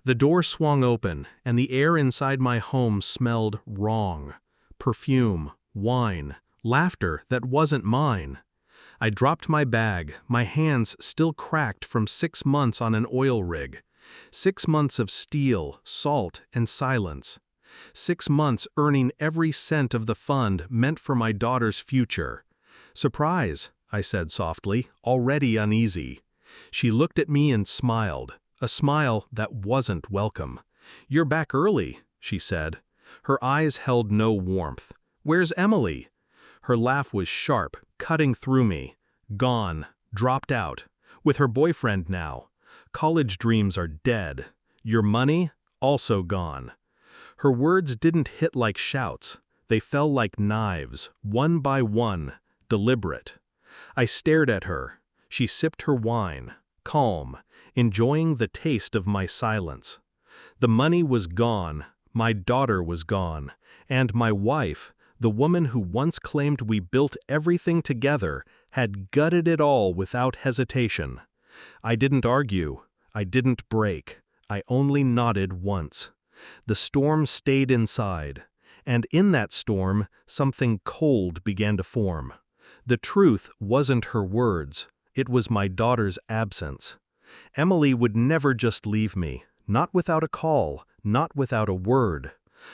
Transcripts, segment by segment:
The door swung open, and the air inside my home smelled wrong. Perfume, wine, laughter that wasn't mine. I dropped my bag, my hands still cracked from 6 months on an oil rig. 6 months of steel, salt, and silence. 6 months earning every cent of the fund meant for my daughter's future. "Surprise," I said softly, already uneasy. She looked at me and smiled, a smile that wasn't welcome. "You're back early," she said. Her eyes held no warmth. "Where's Emily?" Her laugh was sharp, cutting through me. "Gone. Dropped out. With her boyfriend now. College dreams are dead. Your money? Also gone." Her words didn't hit like shouts. They fell like knives, one by one, deliberate. I stared at her. She sipped her wine, calm, enjoying the taste of my silence. The money was gone, my daughter was gone, and my wife, the woman who once claimed we built everything together, had gutted it all without hesitation. I didn't argue. I didn't break. I only nodded once. The storm stayed inside, and in that storm, something cold began to form. The truth wasn't her words. It was my daughter's absence. Emily would never just leave me, not without a call, not without a word.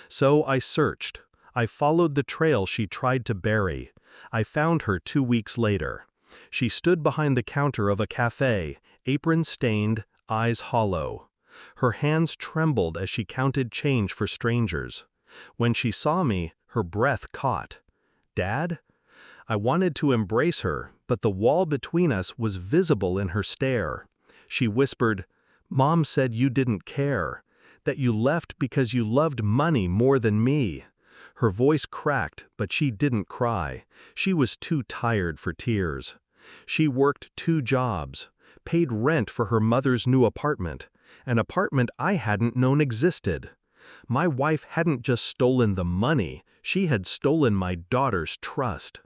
So I searched. I followed the trail she tried to bury. I found her 2 weeks later. She stood behind the counter of a cafe, apron stained, eyes hollow. Her hands trembled as she counted change for strangers. When she saw me, her breath caught. "Dad?" I wanted to embrace her, but the wall between us was visible in her stare. She whispered, "Mom said you didn't care, that you left because you loved money more than me." Her voice cracked, but she didn't cry. She was too tired for tears. She worked 2 jobs, paid rent for her mother's new apartment, an apartment I hadn't known existed. My wife hadn't just stolen the money, she had stolen my daughter's trust.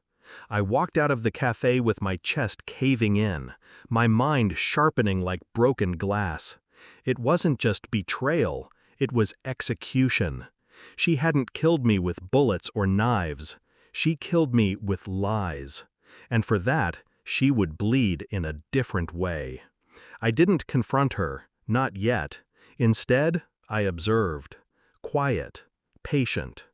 I walked out of the cafe with my chest caving in, my mind sharpening like broken glass. It wasn't just betrayal, it was execution. She hadn't killed me with bullets or knives. She killed me with lies. And for that, she would bleed in a different way. I didn't confront her, not yet. Instead, I observed. Quiet, patient.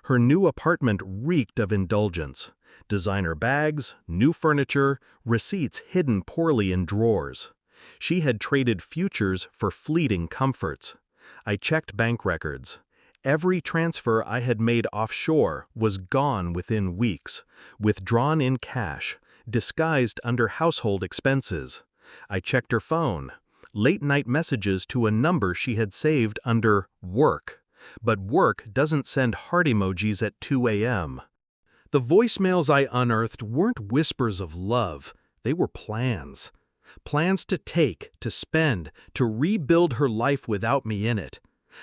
Her new apartment reeked of indulgence. Designer bags, new furniture, receipts hidden poorly in drawers. She had traded futures for fleeting comforts. I checked bank records. Every transfer I had made offshore was gone within weeks, withdrawn in cash, disguised under household expenses. I checked her phone. Late-night messages to a number she had saved under work. But work doesn't send heart emojis at 2 a.m. The voicemails I unearthed weren't whispers of love, they were plans. Plans to take, to spend, to rebuild her life without me in it.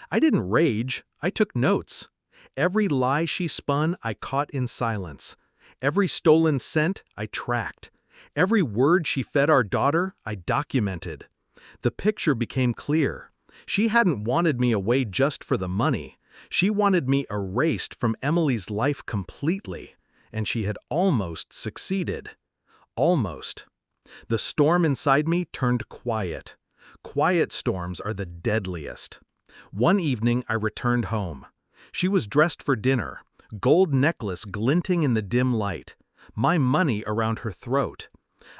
I didn't rage, I took notes. Every lie she spun I caught in silence. Every stolen cent I tracked. Every word she fed our daughter I documented. The picture became clear. She hadn't wanted me away just for the money. She wanted me erased from Emily's life completely, and she had almost succeeded. Almost. The storm inside me turned quiet. Quiet storms are the deadliest. One evening I returned home. She was dressed for dinner, gold necklace glinting in the dim light, my money around her throat.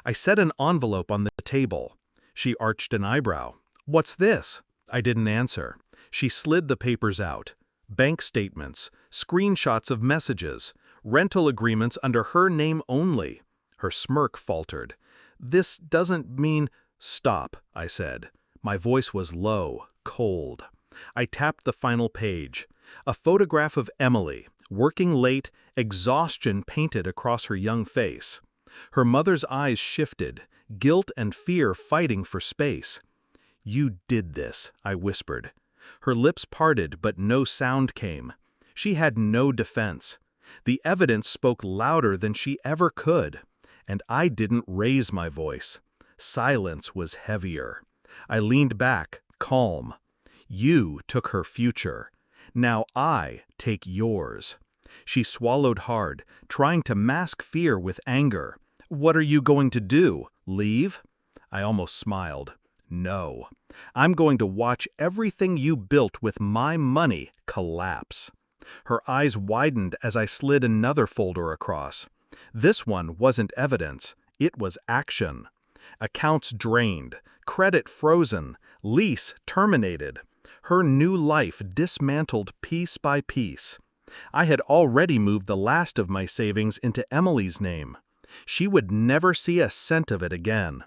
I set an envelope on the table. She arched an eyebrow. "What's this?" I didn't answer. She slid the papers out. Bank statements, screenshots of messages, rental agreements under her name only. Her smirk faltered. "This doesn't mean—" "Stop," I said. My voice was low, cold. I tapped the final page. A photograph of Emily, working late, exhaustion painted across her young face. Her mother's eyes shifted, guilt and fear fighting for space. "You did this," I whispered. Her lips parted, but no sound came. She had no defense. The evidence spoke louder than she ever could. And I didn't raise my voice. Silence was heavier. I leaned back, calm. You took her future. Now I take yours." She swallowed hard, trying to mask fear with anger. "What are you going to do? Leave?" I almost smiled. "No. I'm going to watch everything you built with my money collapse." Her eyes widened as I slid another folder across. This one wasn't evidence, it was action. Accounts drained, credit frozen, lease terminated. Her new life dismantled piece by piece. I had already moved the last of my savings into Emily's name. She would never see a cent of it again.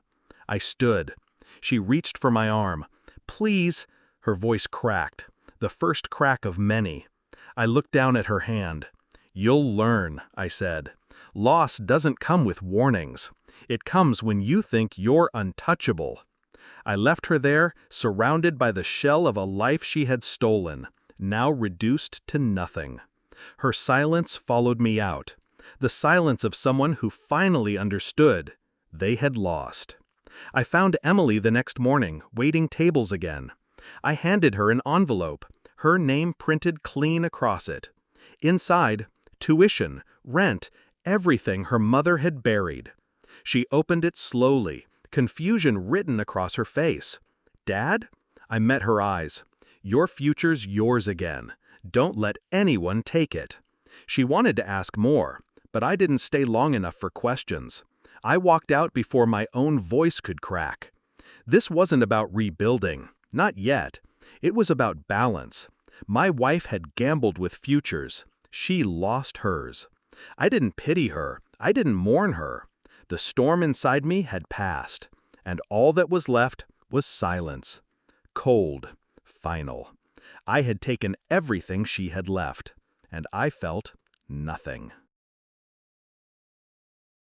I stood. She reached for my arm. "Please," her voice cracked, the first crack of many. I looked down at her hand. "You'll learn," I said. "Loss doesn't come with warnings. It comes when you think you're untouchable." I left her there, surrounded by the shell of a life she had stolen, now reduced to nothing. Her silence followed me out. The silence of someone who finally understood. They had lost. I found Emily the next morning, waiting tables again. I handed her an envelope, her name printed clean across it. Inside, tuition, rent, everything her mother had buried. She opened it slowly, confusion written across her face. "Dad?" I met her eyes. "Your future's yours again. Don't let anyone take it." She wanted to ask more, but I didn't stay long enough for questions. I walked out before my own voice could crack. This wasn't about rebuilding, not yet. It was about balance. My wife had gambled with futures. She lost hers. I didn't pity her. I didn't mourn her. The storm inside me had passed, and all that was left was silence. Cold, final. I had taken everything she had left, and I felt nothing.